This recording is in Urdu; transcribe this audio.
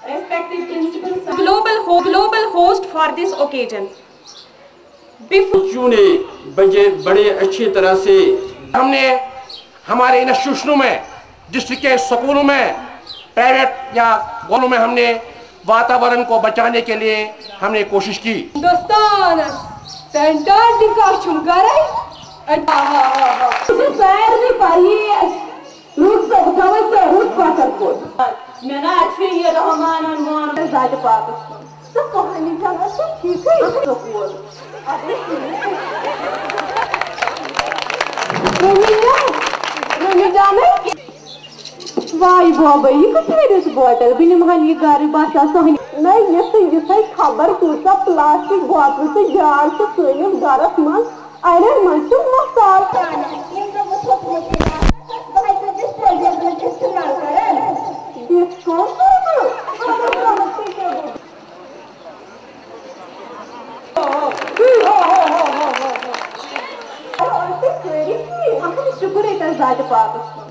respected principal, global host for this occasion. بچوں نے بڑے اچھی طرح سے ہم نے ہمارے انسٹیٹیوشنوں میں ڈسٹرکٹ کے سکولوں میں پرائیویٹ یا گولوں میں ہم نے واتاورن کو بچانے کے لیے ہم نے کوشش کی. ہندوستان فینٹاسٹک آشم کرے سارے پائی روٹ روٹ پاتر کو میں نا اچھے یہ رحمان مان زیادہ پاکستان تو کہانی چل سے ٹھیک ہے سکول وائی بابا یہ کتنے بوٹل بہ نمہن یہ گھر باسا سہنی نہیں یہ خبر کۭژاہ پلاسٹک بوتل تو جاے سٲنِس گرس منٛز اڑٮ۪ن منٛز چھُ مصال شکر ہے ذات پاکس